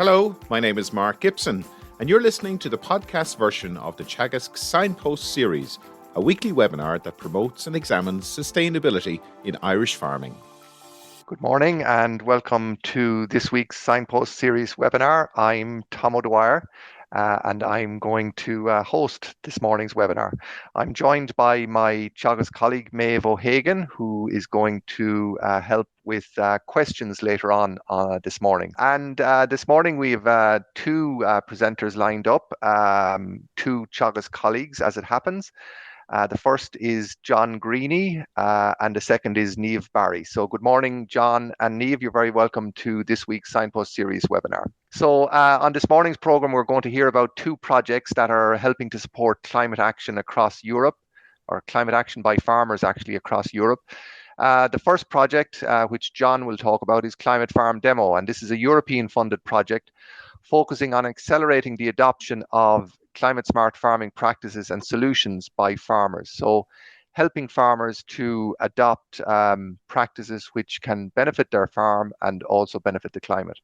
Hello, my name is Mark Gibson, and you're listening to the podcast version of the Teagasc Signpost Series, a weekly webinar that promotes and examines sustainability in Irish farming. Good morning and welcome to this week's Signpost Series webinar. I'm Tom O'Dwyer and I'm going to host this morning's webinar. I'm joined by my Teagasc colleague Méabh O'Hagan, who is going to help with questions later on this morning. And this morning we have two presenters lined up, two Teagasc colleagues as it happens. The first is John Greaney and the second is Niamh Barry. So good morning, John and Niamh. You're very welcome to this week's Signpost Series webinar. So on this morning's programme, we're going to hear about two projects that are helping to support climate action across Europe, or climate action by farmers actually across Europe. The first project, which John will talk about, is Climate Farm Demo, and this is a European funded project focusing on accelerating the adoption of climate smart farming practices and solutions by farmers. So helping farmers to adopt practices which can benefit their farm and also benefit the climate.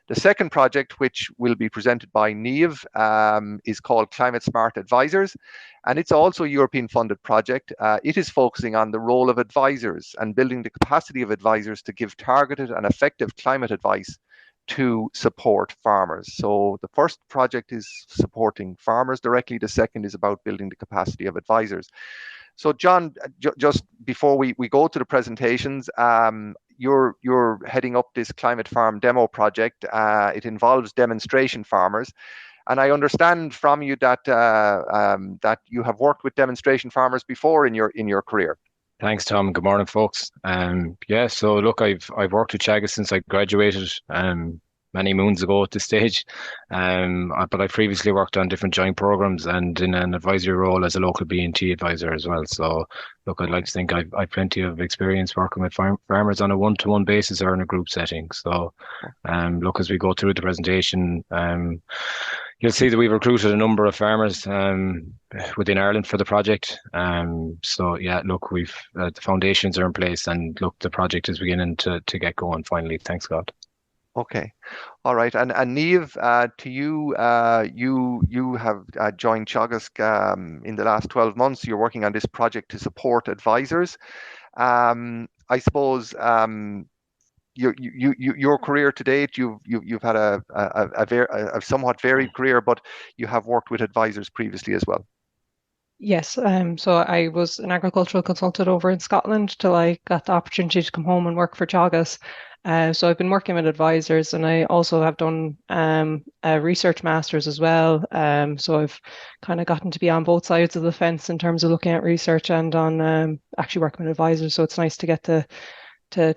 The second project, which will be presented by Niamh, is called ClimateSmart Advisors, and it's also a European funded project. It is focusing on the role of advisors and building the capacity of advisors to give targeted and effective climate advice to support farmers. So the first project is supporting farmers directly. The second is about building the capacity of advisors. So John, just before we go to the presentations, you're heading up this Climate Farm Demo project. It involves demonstration farmers. And I understand from you that that you have worked with demonstration farmers before in your career. Thanks, Tom. Good morning, folks. So look, I've worked with Teagasc since I graduated many moons ago at this stage. But I previously worked on different joint programs and in an advisory role as a local B&T advisor as well. So look, I'd like to think I've plenty of experience working with farmers on a one-to-one basis or in a group setting. So look, as we go through the presentation, you'll see that we've recruited a number of farmers within Ireland for the project. So yeah, look, we've the foundations are in place, and look, the project is beginning to get going finally. Thanks God. Okay, all right, and Niamh, to you, you have joined Teagasc in the last 12 months. You're working on this project to support advisors. I suppose your career to date, you've had a somewhat varied career, but you have worked with advisors previously as well. Yes, so I was an agricultural consultant over in Scotland till I got the opportunity to come home and work for Teagasc. So I've been working with advisors, and I also have done a research master's as well. So I've kind of gotten to be on both sides of the fence in terms of looking at research and on actually working with advisors. So it's nice to get to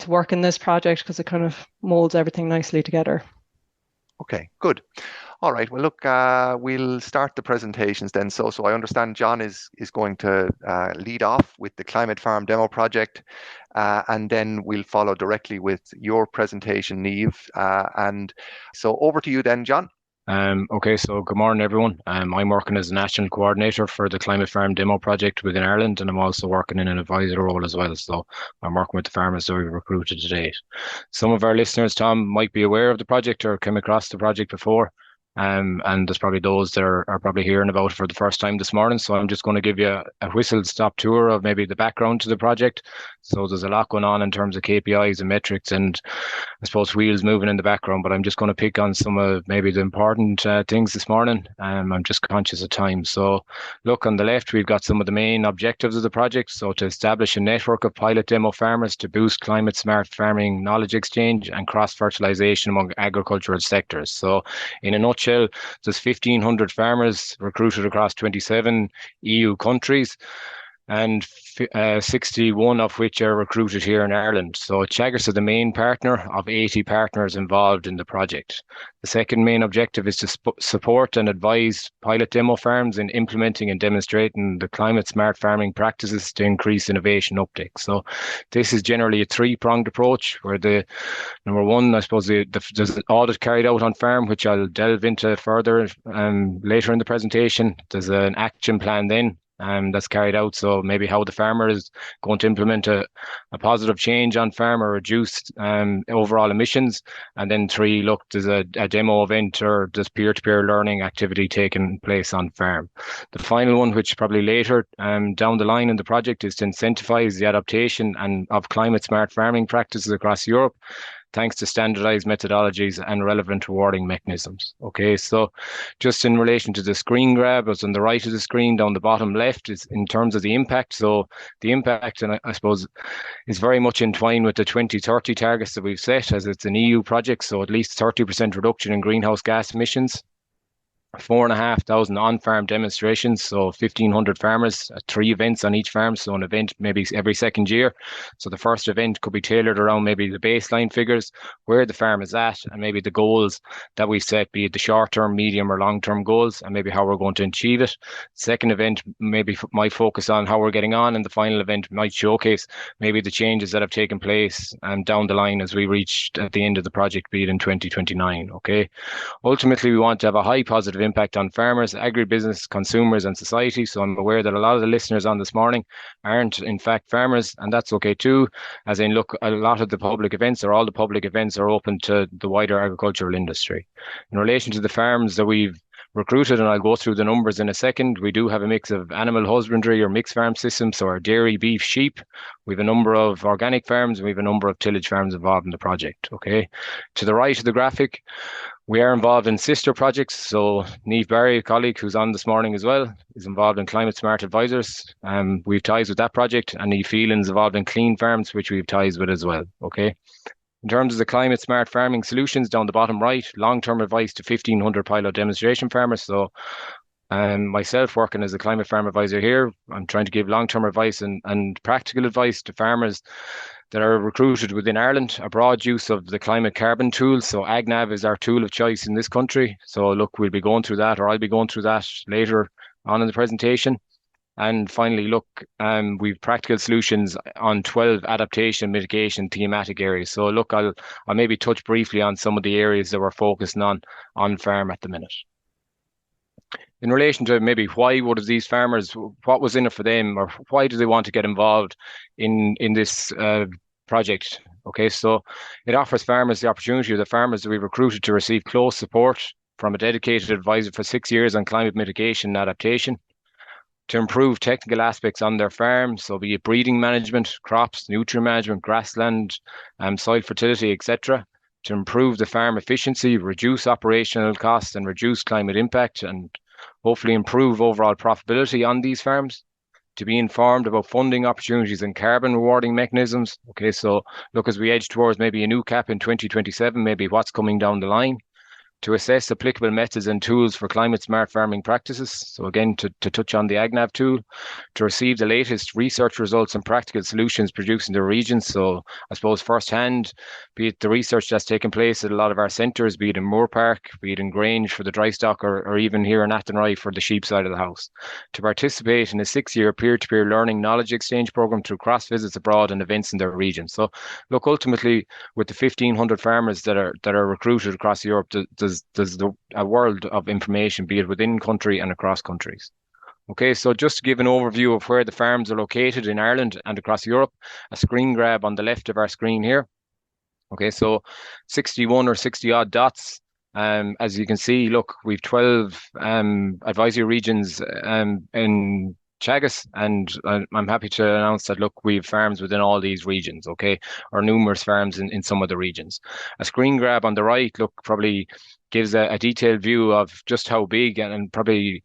work in this project because it kind of molds everything nicely together. Okay, good. All right. Well, look, we'll start the presentations then. So I understand John is going to lead off with the Climate Farm Demo project, and then we'll follow directly with your presentation, Niamh. And so over to you then, John. Okay, so good morning, everyone. I'm working as a national coordinator for the Climate Farm Demo project within Ireland, and I'm also working in an advisor role as well. So I'm working with the farmers that we've recruited to date. Some of our listeners, Tom, might be aware of the project or came across the project before. And there's probably those that are probably hearing about it for the first time this morning. So I'm just going to give you a whistle-stop tour of maybe the background to the project. So there's a lot going on in terms of KPIs and metrics and I suppose wheels moving in the background, but I'm just going to pick on some of maybe the important things this morning. I'm just conscious of time. So look, on the left, we've got some of the main objectives of the project. So to establish a network of pilot demo farmers to boost climate smart farming knowledge exchange and cross-fertilization among agricultural sectors. So in a nutshell, there's 1,500 farmers recruited across 27 EU countries, and 61 of which are recruited here in Ireland. So Teagasc is the main partner of 80 partners involved in the project. The second main objective is to support and advise pilot demo farms in implementing and demonstrating the climate smart farming practices to increase innovation uptake. So this is generally a three-pronged approach where the number one, I suppose, there's an audit carried out on farm, which I'll delve into further later in the presentation. There's an action plan then, that's carried out. So maybe how the farmer is going to implement a positive change on farm or reduce overall emissions. And then 3, look, there's a demo event or there's peer-to-peer learning activity taking place on farm. The final one, which probably later down the line in the project, is to incentivize the adaptation and of climate smart farming practices across Europe, thanks to standardized methodologies and relevant rewarding mechanisms. Okay, so just in relation to the screen grab, as on the right of the screen, down the bottom left, is in terms of the impact. So the impact, and I suppose, is very much entwined with the 2030 targets that we've set, as it's an EU project. So at least 30% reduction in greenhouse gas emissions, 4,500 on-farm demonstrations, so 1,500 farmers at 3 events on each farm, so an event maybe every second year. So the first event could be tailored around maybe the baseline figures, where the farm is at, and maybe the goals that we set, be it the short-term, medium or long-term goals, and maybe how we're going to achieve it. Second event maybe might focus on how we're getting on, and the final event might showcase maybe the changes that have taken place down the line as we reach at the end of the project, be it in 2029. Okay. Ultimately, we want to have a high positive impact on farmers, agribusiness, consumers, and society. So I'm aware that a lot of the listeners on this morning aren't, in fact, farmers, and that's okay too. As in, look, a lot of the public events or all the public events are open to the wider agricultural industry. In relation to the farms that we've recruited, and I'll go through the numbers in a second, we do have a mix of animal husbandry or mixed farm systems, so our dairy, beef, sheep. We have a number of organic farms, and we have a number of tillage farms involved in the project. Okay. To the right of the graphic, we are involved in sister projects. So Niamh Barry, a colleague who's on this morning as well, is involved in ClimateSmart Advisors. We've ties with that project, and Niamh Phelan's involved in Clean Farms, which we've ties with as well. Okay. In terms of the climate smart farming solutions, down the bottom right, long-term advice to 1,500 pilot demonstration farmers. So myself, working as a climate farm advisor here, I'm trying to give long-term advice and practical advice to farmers that are recruited within Ireland, a broad use of the climate carbon tool. So AgNav is our tool of choice in this country. So look, we'll be going through that, or I'll be going through that later on in the presentation. And finally, look, we've practical solutions on 12 adaptation, mitigation, thematic areas. So look, I'll maybe touch briefly on some of the areas that we're focusing on farm at the minute. In relation to maybe why would these farmers, what was in it for them, or why do they want to get involved in this project? Okay, so it offers farmers the opportunity, or the farmers that we've recruited, to receive close support from a dedicated advisor for 6 years on climate mitigation and adaptation, to improve technical aspects on their farm, so be it breeding management, crops, nutrient management, grassland, soil fertility, etc., to improve the farm efficiency, reduce operational costs, and reduce climate impact, and hopefully improve overall profitability on these farms, to be informed about funding opportunities and carbon rewarding mechanisms. Okay, so look, as we edge towards maybe a new cap in 2027, maybe what's coming down the line, to assess applicable methods and tools for climate smart farming practices. So again, to touch on the AgNav tool, to receive the latest research results and practical solutions produced in the regions. So I suppose firsthand, be it the research that's taken place at a lot of our centres, be it in Moore Park, be it in Grange for the dry stock, or even here in Athenry for the sheep side of the house. To participate in a 6-year peer-to-peer learning knowledge exchange programme through cross visits abroad and events in their region. So look, ultimately, with the 1,500 farmers that are recruited across Europe, there's a world of information, be it within country and across countries. Okay, so just to give an overview of where the farms are located in Ireland and across Europe, a screen grab on the left of our screen here. Okay, so 61 or 60 odd dots. As you can see, look, we've 12 advisory regions in Teagasc, and I'm happy to announce that, look, we have farms within all these regions, okay, or numerous farms in some of the regions. A screen grab on the right, look, probably gives a detailed view of just how big, and probably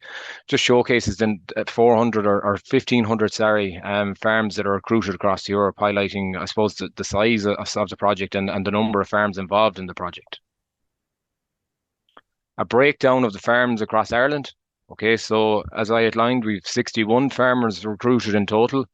just showcases the 400 or 1,500, farms that are recruited across Europe, highlighting, I suppose, the size of the project and the number of farms involved in the project. A breakdown of the farms across Ireland. Okay, so as I outlined, we've 61 farmers recruited in total,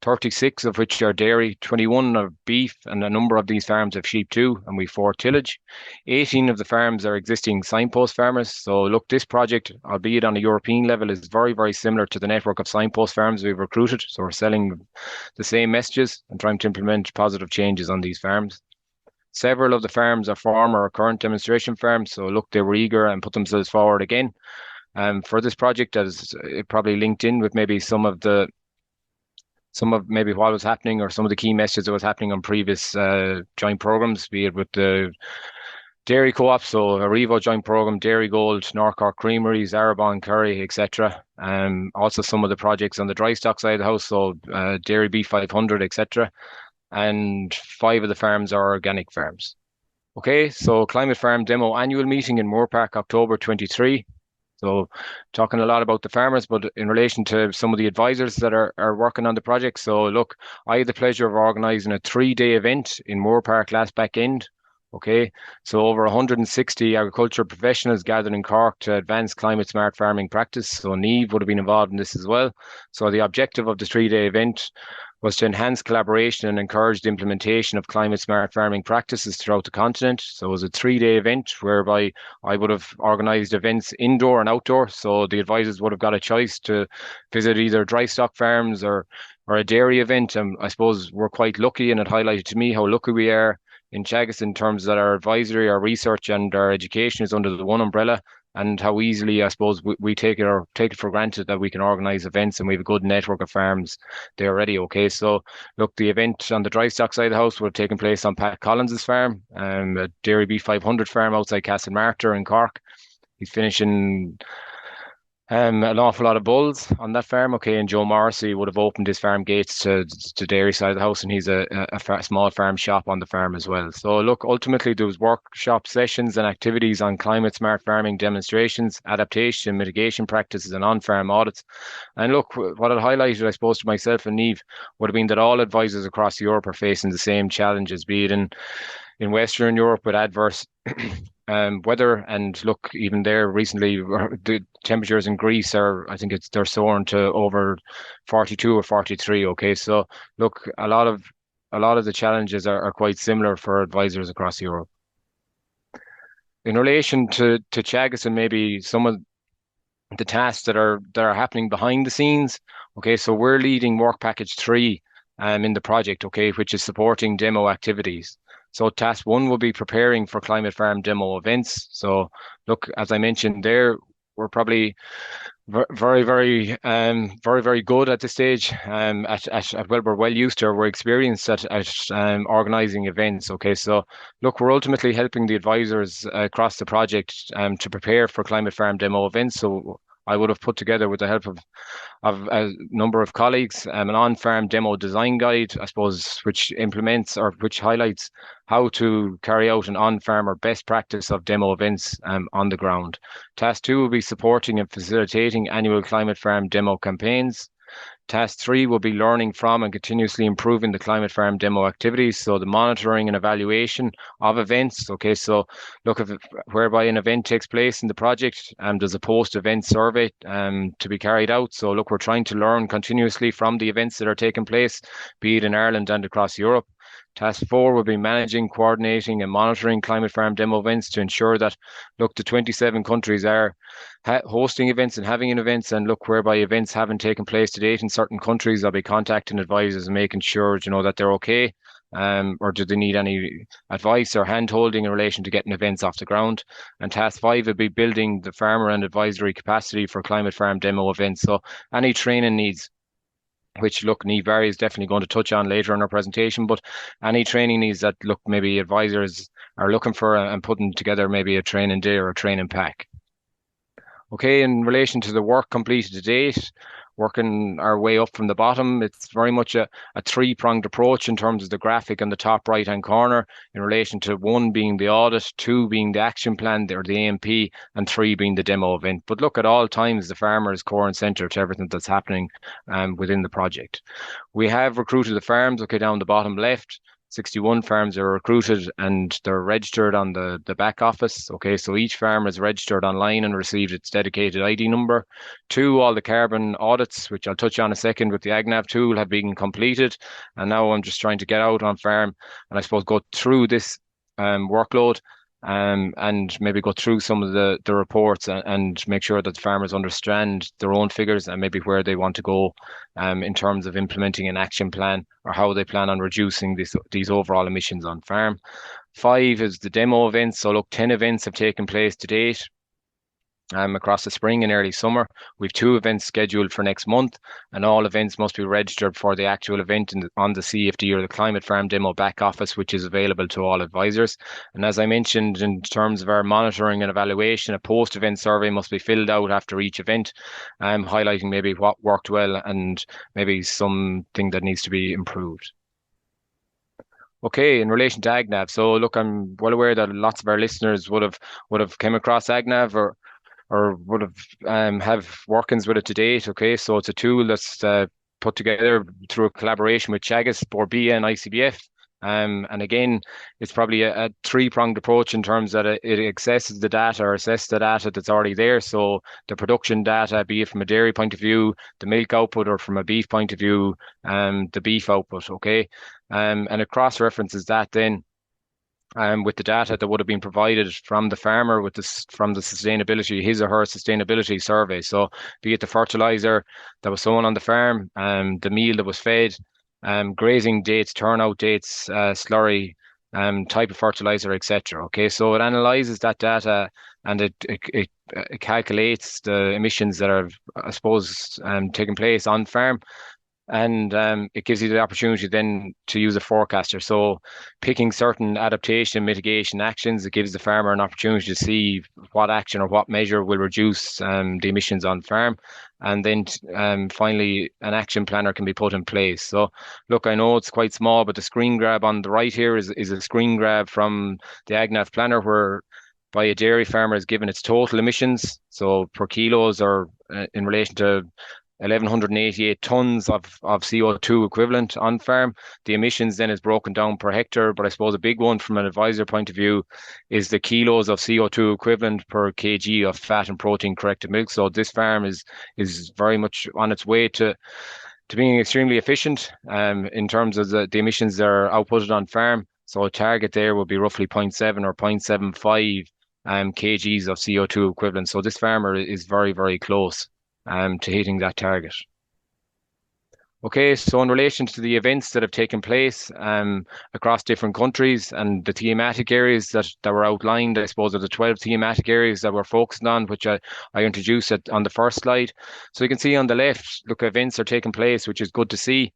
36 of which are dairy, 21 are beef, and a number of these farms have sheep too, and we've 4 tillage. 18 of the farms are existing Signpost farmers. So look, this project, albeit on a European level, is very, very similar to the network of Signpost farms we've recruited. So we're selling the same messages and trying to implement positive changes on these farms. Several of the farms are former or current demonstration farms. So look, they were eager and put themselves forward again for this project, as it probably linked in with maybe some of maybe what was happening or some of the key messages that was happening on previous joint programs, be it with the dairy co-op, so a Revo joint program, Dairy Gold, North Cork Creameries, Arabon, Curry, etc. Also some of the projects on the dry stock side of the house, so Dairy Beef 500, etc. And 5 of the farms are organic farms. Okay, so Climate Farm Demo annual meeting in Moore Park, October 23. So talking a lot about the farmers, but in relation to some of the advisors that are working on the project. So look, I had the pleasure of organising a 3-day event in Moore Park last back end. Okay, so over 160 agricultural professionals gathered in Cork to advance climate smart farming practice. So Niamh would have been involved in this as well. So the objective of the 3-day event was to enhance collaboration and encourage the implementation of climate smart farming practices throughout the continent. So it was a 3-day event whereby I would have organised events indoor and outdoor. So the advisors would have got a choice to visit either dry stock farms or a dairy event. And I suppose we're quite lucky, and it highlighted to me how lucky we are in Teagasc in terms that our advisory, our research and our education is under the one umbrella, and how easily, I suppose, we take it for granted that we can organise events, and we have a good network of farms there already. Okay, so look, the event on the dry stock side of the house would have taken place on Pat Collins's farm, a Dairy Beef 500 farm outside Castlemartyr in Cork. He's finishing an awful lot of bulls on that farm. Okay, and Joe Morrissey would have opened his farm gates to dairy side of the house, and he's a small farm shop on the farm as well. So look, ultimately there was workshop sessions and activities on climate smart farming demonstrations, adaptation, mitigation practices, and on-farm audits. And look, what it highlighted, I suppose, to myself and Niamh would have been that all advisors across Europe are facing the same challenges, be it in Western Europe with adverse weather. And look, even there recently, the temperatures in Greece I think they're soaring to over 42 or 43. Okay, so look, a lot of the challenges are quite similar for advisors across Europe. In relation to Teagasc and maybe some of the tasks that are happening behind the scenes. Okay, so we're leading work package 3 in the project, okay, which is supporting demo activities. So task 1 will be preparing for Climate Farm demo events. So look, as I mentioned there, we're probably very good at this stage. We're well used to, we're experienced at organising events. Okay, so look, we're ultimately helping the advisors across the project to prepare for Climate Farm demo events. So I would have put together, with the help of a number of colleagues, an on-farm demo design guide, I suppose, which implements or which highlights how to carry out an on-farm or best practice of demo events on the ground. Task 2 will be supporting and facilitating annual Climate Farm demo campaigns. Task 3 will be learning from and continuously improving the Climate Farm demo activities, so the monitoring and evaluation of events. Okay, so look, whereby an event takes place in the project, there's a post-event survey to be carried out. So look, we're trying to learn continuously from the events that are taking place, be it in Ireland and across Europe. Task 4 will be managing, coordinating and monitoring Climate Farm demo events to ensure that, look, the 27 countries are hosting events and having events, and look, whereby events haven't taken place to date in certain countries, I'll be contacting advisors and making sure, that they're okay, or do they need any advice or hand-holding in relation to getting events off the ground. And task 5 will be building the farmer and advisory capacity for Climate Farm demo events. So any training needs, which look, Niamh Barry is definitely going to touch on later in our presentation, but any training needs that, look, maybe advisors are looking for and putting together maybe a training day or a training pack. Okay, in relation to the work completed to date, working our way up from the bottom, it's very much a 3-pronged approach in terms of the graphic on the top right-hand corner, in relation to 1 being the audit, 2 being the action plan or the AMP, and 3 being the demo event. But look, at all times, the farmer is core and centre to everything that's happening within the project. We have recruited the farms, okay, down the bottom left. 61 farms are recruited and they're registered on the back office. Okay, so each farm is registered online and received its dedicated ID number. 2, all the carbon audits, which I'll touch on a second with the AgNav tool, have been completed. And now I'm just trying to get out on farm and I suppose go through this workload and maybe go through some of the reports and make sure that the farmers understand their own figures and maybe where they want to go in terms of implementing an action plan or how they plan on reducing these overall emissions on farm. 5 is the demo events. So look, 10 events have taken place to date. across the spring and early summer. We've 2 events scheduled for next month, and all events must be registered for the actual event on the CFD or the Climate Farm Demo back office, which is available to all advisors. And as I mentioned, in terms of our monitoring and evaluation, a post-event survey must be filled out after each event, highlighting maybe what worked well and maybe something that needs to be improved. Okay, in relation to AgNav, so look, I'm well aware that lots of our listeners would have came across AgNav or would have workings with it to date. Okay, so it's a tool that's put together through a collaboration with Teagasc, Borbia, and ICBF. And again, it's probably a 3-pronged approach in terms that it accesses the data or assesses the data that's already there. So the production data, be it from a dairy point of view, the milk output, or from a beef point of view, the beef output. Okay, and it cross-references that then with the data that would have been provided from the farmer from the sustainability, his or her sustainability survey. So be it the fertilizer that was sown on the farm, the meal that was fed, grazing dates, turnout dates, slurry, type of fertilizer, etc. Okay, so it analyzes that data and it calculates the emissions that are, I suppose, taking place on farm. And it gives you the opportunity then to use a forecaster. So picking certain adaptation mitigation actions, it gives the farmer an opportunity to see what action or what measure will reduce the emissions on farm. And then finally, an action planner can be put in place. So look, I know it's quite small, but the screen grab on the right here is a screen grab from the AgNav planner where by a dairy farmer is given its total emissions. So per kilos or in relation to 1,188 tons of CO2 equivalent on farm. The emissions then is broken down per hectare, but I suppose a big one from an advisor point of view is the kilos of CO2 equivalent per kg of fat and protein corrected milk. So this farm is very much on its way to being extremely efficient in terms of the emissions that are outputted on farm. So a target there would be roughly 0.7 or 0.75 kgs of CO2 equivalent. So this farmer is very, very close to hitting that target. Okay, so in relation to the events that have taken place across different countries and the thematic areas that were outlined, I suppose, are the 12 thematic areas that we're focusing on, which I introduced on the first slide. So you can see on the left, look, events are taking place, which is good to see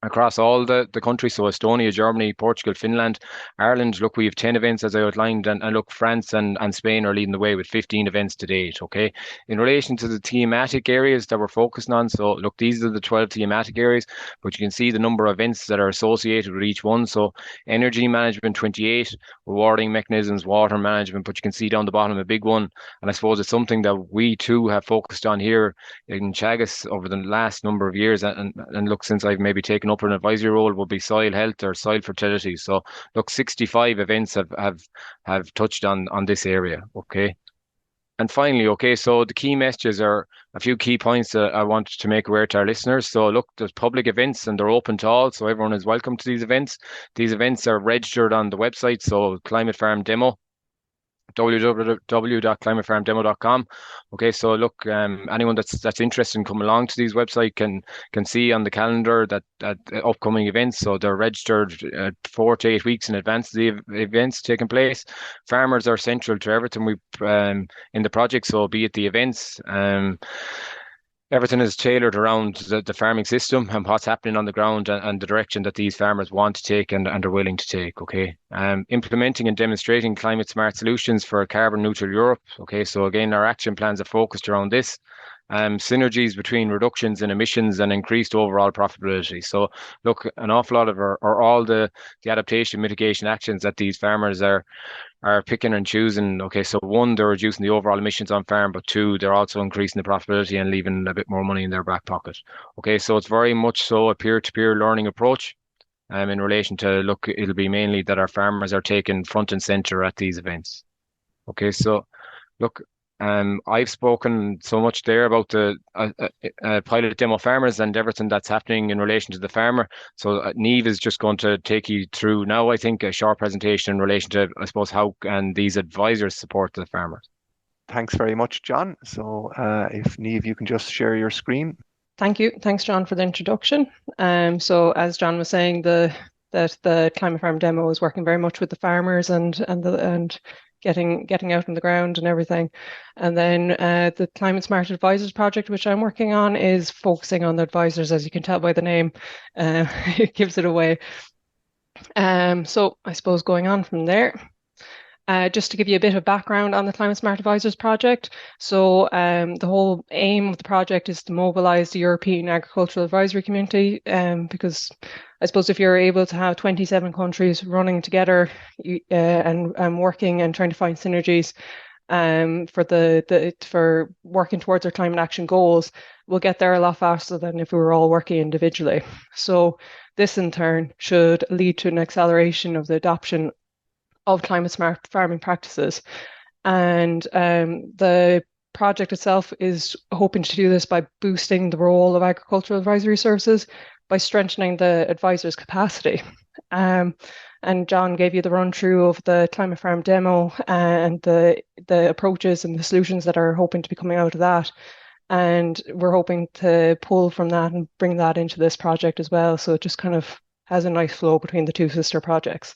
across all the countries. So Estonia, Germany, Portugal, Finland, Ireland. Look, we have 10 events as I outlined, and look, France and Spain are leading the way with 15 events to date. Okay, in relation to the thematic areas that we're focusing on, so look, these are the 12 thematic areas, but you can see the number of events that are associated with each one. So energy management 28, rewarding mechanisms, water management, but you can see down the bottom a big one, and I suppose it's something that we too have focused on here in Teagasc over the last number of years, and look, since I've maybe taken up an advisory role, will be soil health or soil fertility. So look, 65 events have touched on this area. Okay, and finally, okay, so the key messages are a few key points that I want to make aware to our listeners. So look, there's public events and they're open to all, so everyone is welcome to these events. These events are registered on the website, so Climate Farm Demo, www.climatefarmdemo.com. Okay, so look, anyone that's interested in coming along to these website can see on the calendar that upcoming events. So they're registered 4 to 8 weeks in advance of the events taking place. Farmers are central to everything we in the project. So be it the events, everything is tailored around the farming system and what's happening on the ground and the direction that these farmers want to take and are willing to take. Okay, implementing and demonstrating climate smart solutions for a carbon neutral Europe. Okay, so again, our action plans are focused around this. Synergies between reductions in emissions and increased overall profitability. So look, an awful lot of all the adaptation mitigation actions that these farmers are picking and choosing. Okay, so one, they're reducing the overall emissions on farm, but two, they're also increasing the profitability and leaving a bit more money in their back pocket. Okay, so it's very much so a peer-to-peer learning approach. In relation to, look, it'll be mainly that our farmers are taken front and center at these events. Okay, so look, I've spoken so much there about the pilot demo farmers and everything that's happening in relation to the farmer. So Niamh is just going to take you through now, I think, a short presentation in relation to, I suppose, how can these advisors support the farmers. Thanks very much, John. So if Niamh, you can just share your screen. Thank you. Thanks, John, for the introduction. So as John was saying, the Climate Farm Demo is working very much with the farmers and getting out on the ground and everything. And then the ClimateSmart Advisors project, which I'm working on, is focusing on the advisors, as you can tell by the name. It gives it away. So I suppose going on from there, just to give you a bit of background on the ClimateSmart Advisors project. So the whole aim of the project is to mobilize the European agricultural advisory community, because I suppose if you're able to have 27 countries running together and working and trying to find synergies for working towards our climate action goals, we'll get there a lot faster than if we were all working individually. So this in turn should lead to an acceleration of the adoption of climate smart farming practices. And the project itself is hoping to do this by boosting the role of agricultural advisory services by strengthening the advisors' capacity. And John gave you the run through of the Climate Farm demo and the approaches and the solutions that are hoping to be coming out of that. And we're hoping to pull from that and bring that into this project as well. So it just kind of has a nice flow between the two sister projects.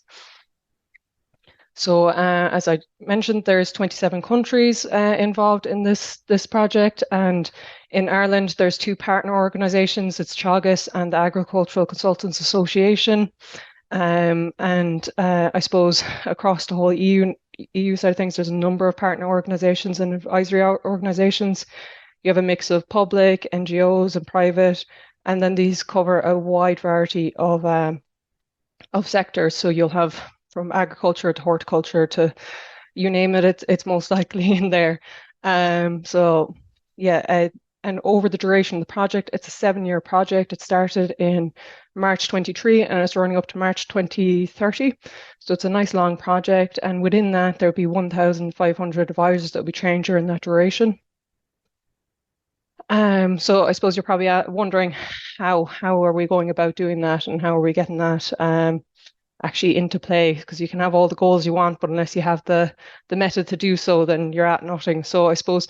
So as I mentioned, there's 27 countries involved in this project, and in Ireland there's two partner organisations. It's Teagasc and the Agricultural Consultants Association, and I suppose across the whole EU side of things, there's a number of partner organisations and advisory organisations. You have a mix of public, NGOs, and private, and then these cover a wide variety of sectors. So you'll have from agriculture to horticulture to you name it, it's most likely in there. So yeah, and over the duration of the project, it's a 7-year project. It started in March 23 and it's running up to March 2030. So it's a nice long project. And within that, there'll be 1,500 advisors that will be trained during that duration. So I suppose you're probably wondering how are we going about doing that and how are we getting that actually into play, because you can have all the goals you want, but unless you have the method to do so, then you're at nothing. So I suppose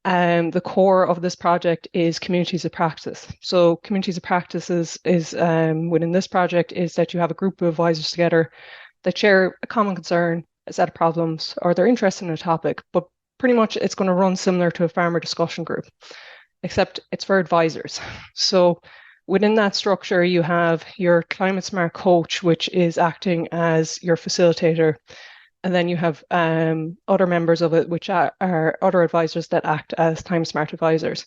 the core of this project is communities of practice. So communities of practices is within this project is that you have a group of advisors together that share a common concern, a set of problems, or they're interested in a topic, but pretty much it's going to run similar to a farmer discussion group, except it's for advisors. So within that structure, you have your ClimateSmart coach, which is acting as your facilitator. And then you have other members of it, which are other advisors that act as ClimateSmart advisors.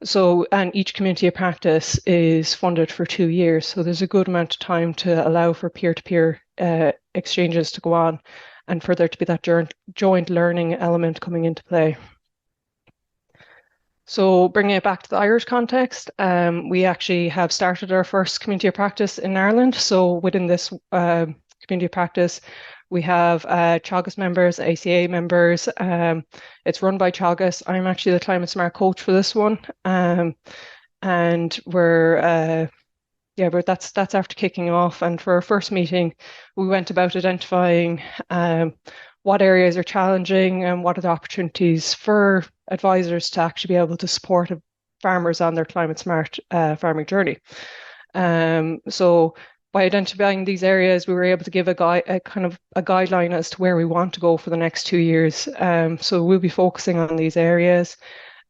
So, and each community of practice is funded for 2 years. So there's a good amount of time to allow for peer-to-peer exchanges to go on and for there to be that joint learning element coming into play. So bringing it back to the Irish context, we actually have started our first community of practice in Ireland. So within this community of practice, we have Teagasc members, ACA members. It's run by Teagasc. I'm actually the ClimateSmart coach for this one. And but that's after kicking off. And for our first meeting, we went about identifying what areas are challenging and what are the opportunities for advisors to actually be able to support farmers on their ClimateSmart farming journey. So by identifying these areas, we were able to give a guideline as to where we want to go for the next 2 years. So we'll be focusing on these areas,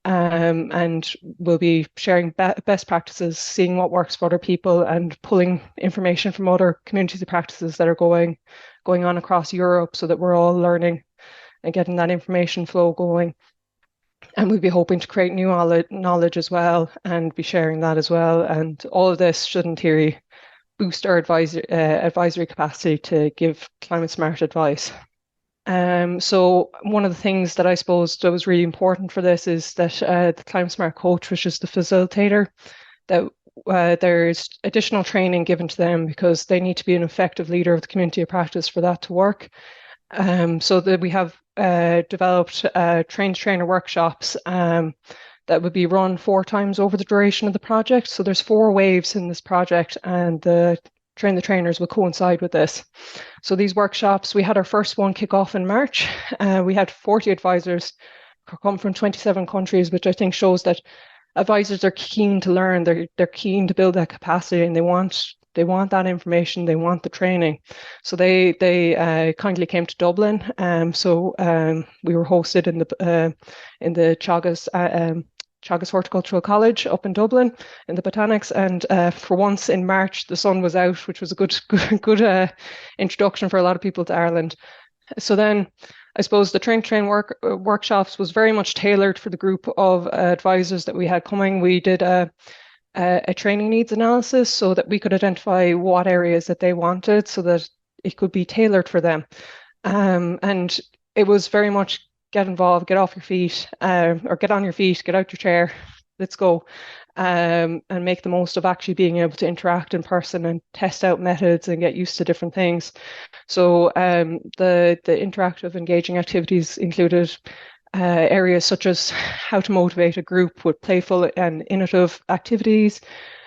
and we'll be sharing best practices, seeing what works for other people, and pulling information from other communities of practices that are going on across Europe, so that we're all learning and getting that information flow going. And we'll be hoping to create new knowledge as well, and be sharing that as well. And all of this should, in theory, boost our advisory capacity to give ClimateSmart advice. So one of the things that I suppose that was really important for this is that the ClimateSmart coach, which is the facilitator, that there's additional training given to them because they need to be an effective leader of the community of practice for that to work. So that we have developed trainer workshops that would be run 4 times over the duration of the project. So there's 4 waves in this project, and the train the trainers will coincide with this. So these workshops, we had our first one kick off in March. We had 40 advisors come from 27 countries, which I think shows that advisors are keen to learn. They're keen to build that capacity, and they want They want that information. They want the training. So they kindly came to Dublin. So we were hosted in the Teagasc Horticultural College up in Dublin in the Botanics, and for once in March the sun was out, which was a good introduction for a lot of people to Ireland. So then I suppose the train workshops was very much tailored for the group of advisors that we had coming. We did a training needs analysis so that we could identify what areas that they wanted so that it could be tailored for them. And it was very much get involved, get off your feet, or get on your feet, get out your chair, let's go, and make the most of actually being able to interact in person and test out methods and get used to different things. So the interactive engaging activities included areas such as how to motivate a group with playful and innovative activities,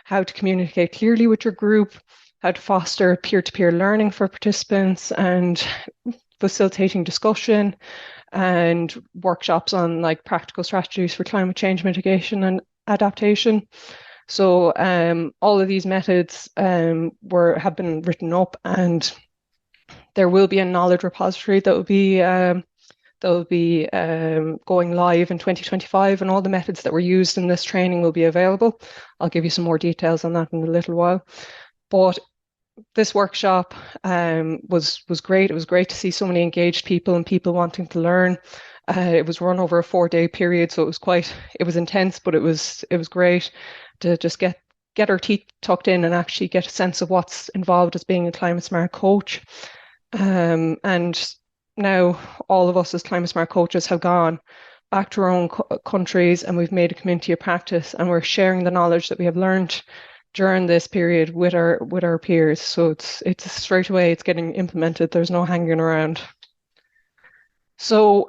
how to communicate clearly with your group, how to foster peer-to-peer learning for participants, and facilitating discussion, and workshops on like practical strategies for climate change mitigation and adaptation. So all of these methods have been written up, and there will be a knowledge repository that will be going live in 2025, and all the methods that were used in this training will be available. I'll give you some more details on that in a little while. But this workshop was great. It was great to see so many engaged people and people wanting to learn. It was run over a 4-day period, so it was intense, but it was great to just get our teeth tucked in and actually get a sense of what's involved as being a ClimateSmart coach. And now all of us as ClimateSmart coaches have gone back to our own countries, and we've made a community of practice, and we're sharing the knowledge that we have learned during this period with our peers. So it's straight away, it's getting implemented. There's no hanging around. So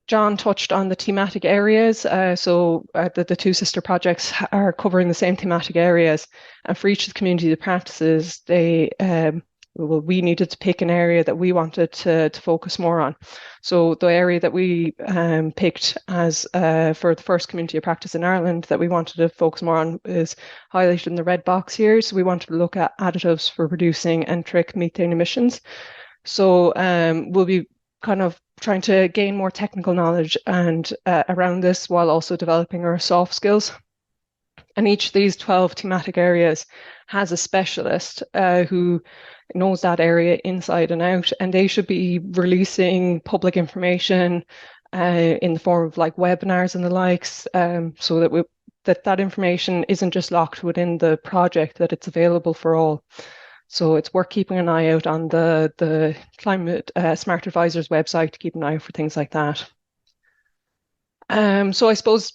John touched on the thematic areas. The two sister projects are covering the same thematic areas, and for each of the community of practices, we needed to pick an area that we wanted to focus more on. So the area that we picked as for the first community of practice in Ireland that we wanted to focus more on is highlighted in the red box here. So we wanted to look at additives for reducing enteric methane emissions. So we'll be kind of trying to gain more technical knowledge and around this while also developing our soft skills. And each of these 12 thematic areas has a specialist who knows that area inside and out, and they should be releasing public information in the form of like webinars and the likes, so that that information isn't just locked within the project, that it's available for all. So it's worth keeping an eye out on the ClimateSmart Advisors website to keep an eye out for things like that. So I suppose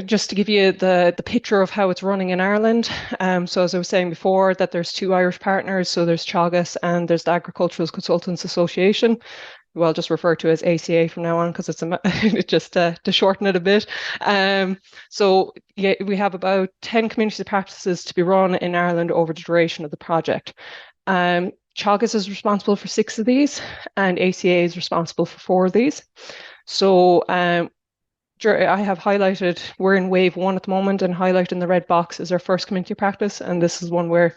just to give you the picture of how it's running in Ireland. So as I was saying before, that there's 2 Irish partners. So there's Teagasc and there's the Agricultural Consultants Association, who I'll just refer to as ACA from now on because it's just to shorten it a bit. So yeah, we have about 10 communities of practices to be run in Ireland over the duration of the project. Teagasc is responsible for 6 of these, and ACA is responsible for 4 of these. So I have highlighted, we're in wave 1 at the moment, and highlighted in the red box is our first community practice, and this is one where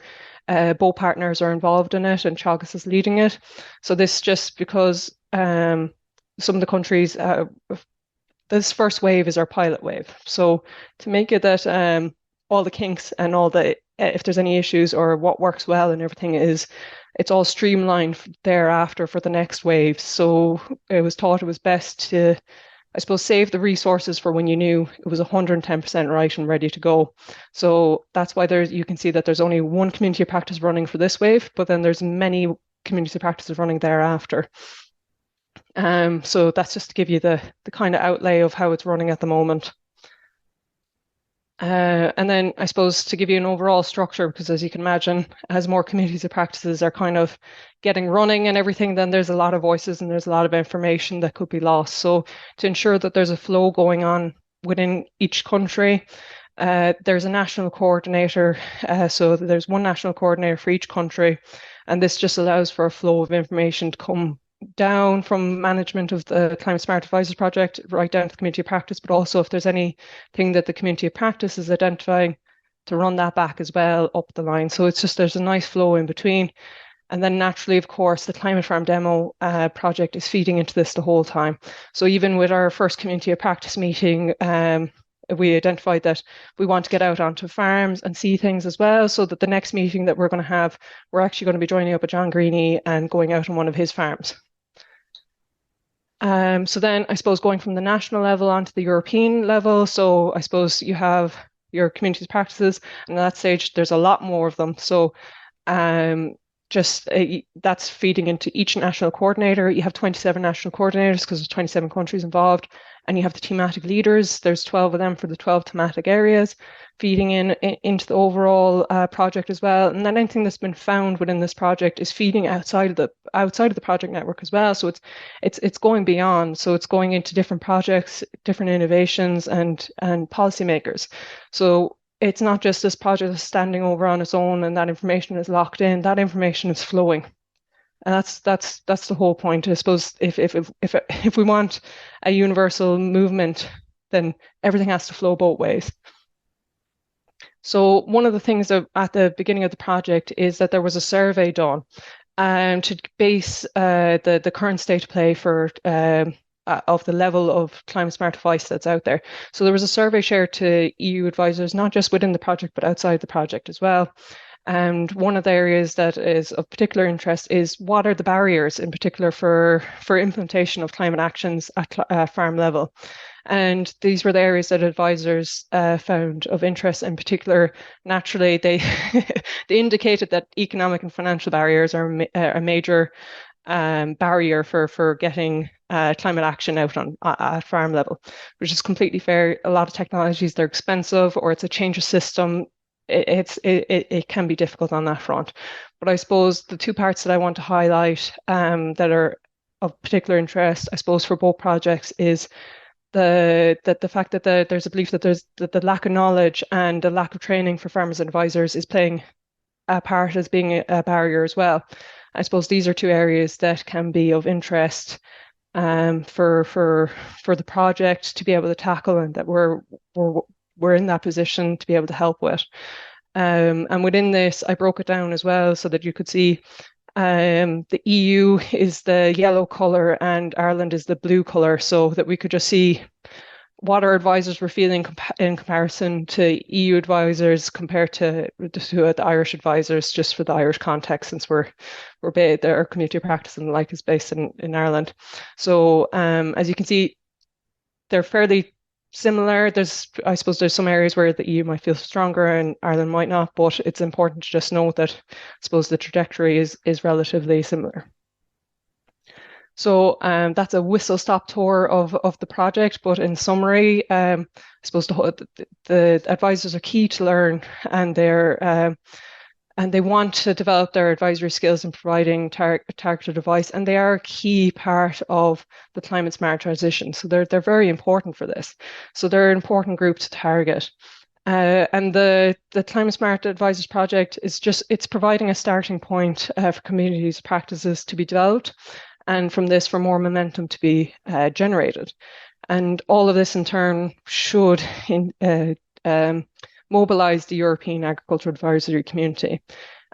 both partners are involved in it and Teagasc is leading it. So this just because some of the countries, this first wave is our pilot wave. So to make it that all the kinks and all the, if there's any issues or what works well and everything it's all streamlined thereafter for the next wave. So it was thought it was best to, I suppose, save the resources for when you knew it was 110% right and ready to go. So that's why you can see that there's only 1 community of practice running for this wave, but then there's many community of practices running thereafter. So that's just to give you the kind of outlay of how it's running at the moment. And then I suppose to give you an overall structure, because as you can imagine, as more communities of practices are kind of getting running and everything, then there's a lot of voices and there's a lot of information that could be lost. So to ensure that there's a flow going on within each country, there's a national coordinator. So there's 1 national coordinator for each country, and this just allows for a flow of information to come down from management of the ClimateSmart Advisors project right down to the community of practice, but also if there's anything that the community of practice is identifying to run that back as well up the line. So it's just, there's a nice flow in between. And then naturally, of course, the Climate Farm demo project is feeding into this the whole time. So even with our first community of practice meeting, we identified that we want to get out onto farms and see things as well, so that the next meeting that we're going to have, we're actually going to be joining up with John Greaney and going out on one of his farms. So then I suppose going from the national level onto the European level, so I suppose you have your communities practices, and at that stage there's a lot more of them. So that's feeding into each national coordinator. You have 27 national coordinators because there's 27 countries involved, and you have the thematic leaders. There's 12 of them for the 12 thematic areas, feeding into the overall project as well. And then anything that's been found within this project is feeding outside of the project network as well. So it's going beyond. So it's going into different projects, different innovations, and policymakers. So it's not just this project is standing over on its own and that information is locked in. That information is flowing, and that's the whole point. I suppose if we want a universal movement, then everything has to flow both ways. So one of the things that at the beginning of the project is that there was a survey done to base the current state of play for of the level of climate smart advice that's out there. So there was a survey shared to EU advisors, not just within the project, but outside the project as well. And one of the areas that is of particular interest is what are the barriers in particular for implementation of climate actions at farm level. And these were the areas that advisors found of interest. In particular, naturally, they they indicated that economic and financial barriers are a major barrier for getting climate action out at farm level, which is completely fair. A lot of technologies, they're expensive, or it's a change of system. It can be difficult on that front. But I suppose the two parts that I want to highlight that are of particular interest, I suppose, for both projects is the fact that there's a belief that the lack of knowledge and the lack of training for farmers and advisors is playing a part as being a barrier as well. I suppose these are two areas that can be of interest for the project to be able to tackle, and that we're in that position to be able to help with. And within this, I broke it down as well so that you could see the EU is the yellow colour and Ireland is the blue colour, so that we could just see what our advisors were feeling in comparison to EU advisors compared to the Irish advisors, just for the Irish context, since our community of practice and the like is based in Ireland. So as you can see, they're fairly similar. I suppose there's some areas where the EU might feel stronger and Ireland might not, but it's important to just note that I suppose the trajectory is relatively similar. So that's a whistle-stop tour of the project, but in summary, I suppose the advisors are key to learn, and they want to develop their advisory skills in providing targeted advice, and they are a key part of the climate smart transition. So they're very important for this. So they're an important group to target. And the Climate Smart Advisors project it's providing a starting point for communities practices to be developed, and from this for more momentum to be generated. And all of this in turn should mobilize the European agricultural advisory community.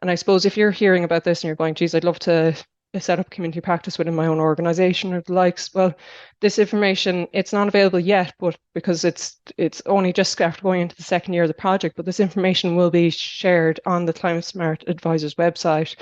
And I suppose if you're hearing about this and you're going, geez, I'd love to set up community practice within my own organization or the likes, well, this information, it's not available yet, but because it's only just after going into the second year of the project, but this information will be shared on the Climate Smart Advisors website.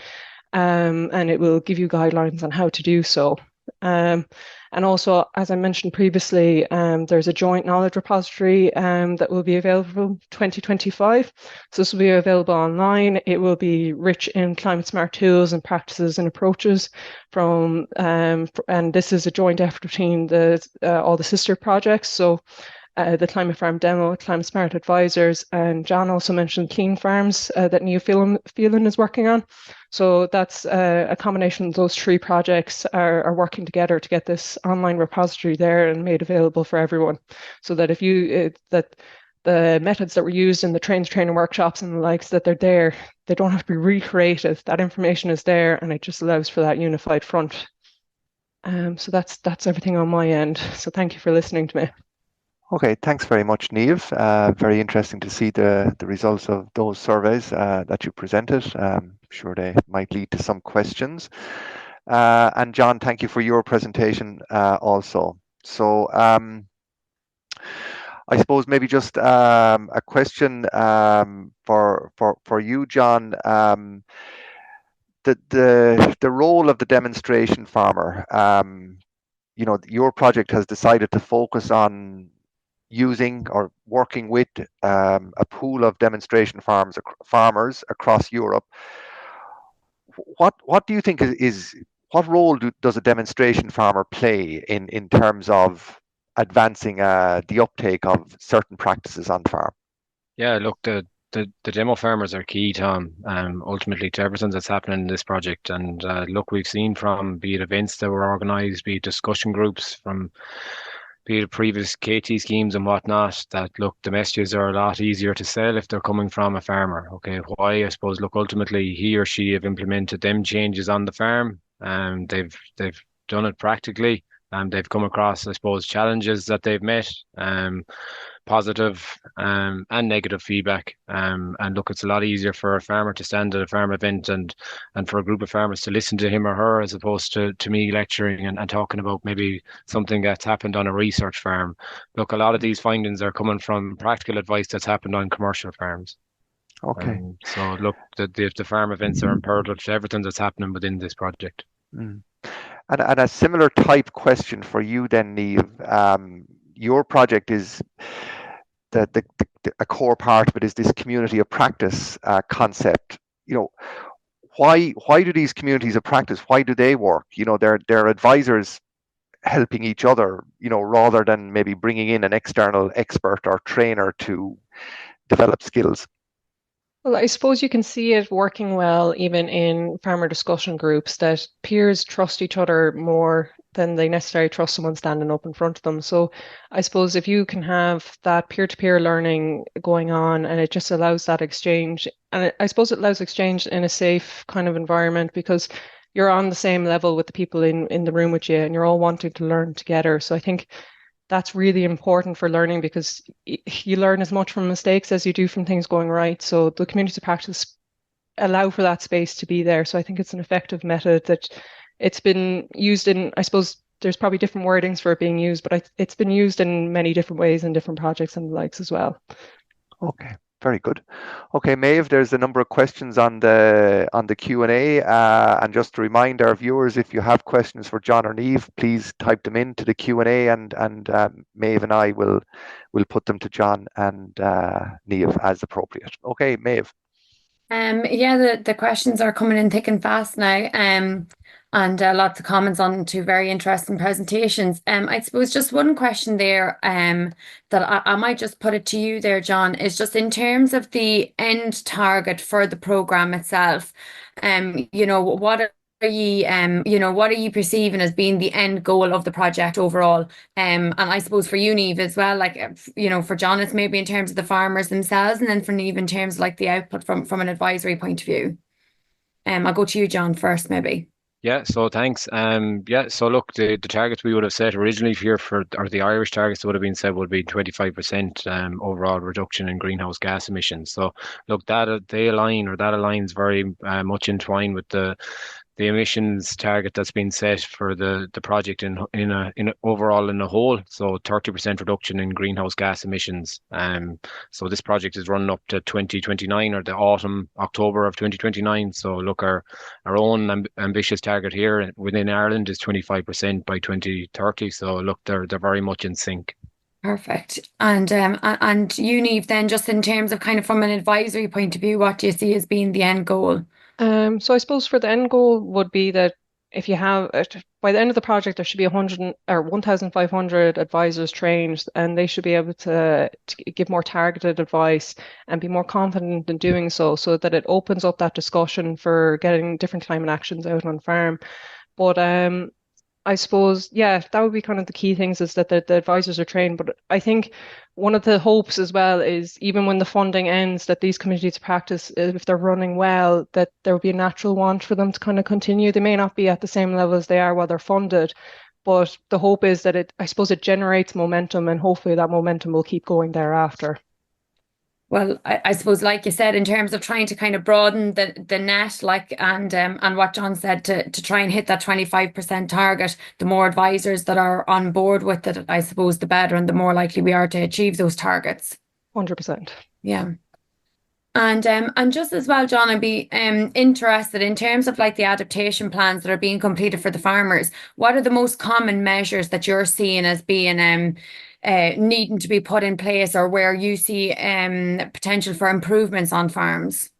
And it will give you guidelines on how to do so. And also, as I mentioned previously, there's a joint knowledge repository that will be available 2025. So this will be available online. It will be rich in climate smart tools and practices and approaches and this is a joint effort between all the sister projects. So the Climate Farm Demo, Climate Smart Advisors, and John also mentioned Clean Farms that Niamh Barry is working on. So that's a combination of those three projects are working together to get this online repository there and made available for everyone. So that that the methods that were used in the training workshops and the likes, that they're there, they don't have to be recreated. That information is there, and it just allows for that unified front. So that's everything on my end. So thank you for listening to me. Okay, thanks very much, Niamh. Very interesting to see the results of those surveys that you presented. I'm sure they might lead to some questions. And John, thank you for your presentation also. So I suppose maybe just a question for you, John. The role of the demonstration farmer. Your project has decided to focus on using or working with a pool of demonstration farmers across Europe. What do you think what role does a demonstration farmer play in terms of advancing the uptake of certain practices on farm? Yeah, look, the demo farmers are key, Tom, ultimately to everything that's happening in this project. And look, we've seen from be it events that were organised, be it discussion groups, from be it previous KT schemes and whatnot, that look, the messages are a lot easier to sell if they're coming from a farmer. Okay, why? I suppose, look, ultimately he or she have implemented them changes on the farm, and they've done it practically, and they've come across, I suppose, challenges that they've met. Positive and negative feedback. And look, it's a lot easier for a farmer to stand at a farm event and for a group of farmers to listen to him or her as opposed to me lecturing and talking about maybe something that's happened on a research farm. Look, a lot of these findings are coming from practical advice that's happened on commercial farms. Okay. So look, the farm events are imperative to everything that's happening within this project. And a similar type question for you then, Niamh. Your project is a core part of it is this community of practice concept. Why do these communities of practice? Why do they work? They're advisors helping each other. Rather than maybe bringing in an external expert or trainer to develop skills. Well, I suppose you can see it working well even in farmer discussion groups, that peers trust each other more than they necessarily trust someone standing up in front of them. So I suppose if you can have that peer-to-peer learning going on, and it just allows that exchange, and I suppose it allows exchange in a safe kind of environment, because you're on the same level with the people in the room with you and you're all wanting to learn together. So I think that's really important for learning, because you learn as much from mistakes as you do from things going right. So the community practice allow for that space to be there. So I think it's an effective method that it's been used in, I suppose there's probably different wordings for it being used, but it's been used in many different ways in different projects and the likes as well. Okay. Very good. Okay, Méabh, there's a number of questions on the Q&A, and just to remind our viewers, if you have questions for John or Niamh, please type them into the Q&A, and Méabh and I will put them to John and Niamh as appropriate. Okay, Méabh. Yeah, the questions are coming in thick and fast now. And lots of comments on two very interesting presentations. I suppose just one question there, that I might just put it to you there, John, is just in terms of the end target for the program itself. What are you perceiving as being the end goal of the project overall? And I suppose for you, Niamh, as well, for John, it's maybe in terms of the farmers themselves, and then for Niamh in terms of the output from an advisory point of view. I'll go to you, John, first, maybe. Yeah, so thanks. So look, the targets we would have set originally here or the Irish targets would have been set would be 25% overall reduction in greenhouse gas emissions. So look, that aligns very much entwined with the emissions target that's been set for the project in overall in the whole. So 30% reduction in greenhouse gas emissions. So this project is running up to 2029, or the October of 2029. So look, our own ambitious target here within Ireland is 25% by 2030. So look, they're very much in sync. Perfect. And you, Niamh, then just in terms of kind of from an advisory point of view, what do you see as being the end goal? So I suppose for the end goal would be that if you have, by the end of the project, there should be 100 or 1,500 advisors trained, and they should be able to give more targeted advice and be more confident in doing so that it opens up that discussion for getting different climate actions out on farm. But I suppose, yeah, that would be kind of the key things, is that the advisors are trained. But I think one of the hopes as well is, even when the funding ends, that these communities of practice, if they're running well, that there will be a natural want for them to kind of continue. They may not be at the same level as they are while they're funded, But the hope is that I suppose it generates momentum, and hopefully that momentum will keep going thereafter. Well, I suppose, like you said, in terms of trying to kind of broaden the net, and what John said, to try and hit that 25% target, the more advisors that are on board with it, I suppose, the better, and the more likely we are to achieve those targets. 100%. Yeah. And just as well, John, I'd be interested in terms of like the adaptation plans that are being completed for the farmers. What are the most common measures that you're seeing as being needing to be put in place, or where you see potential for improvements on farms?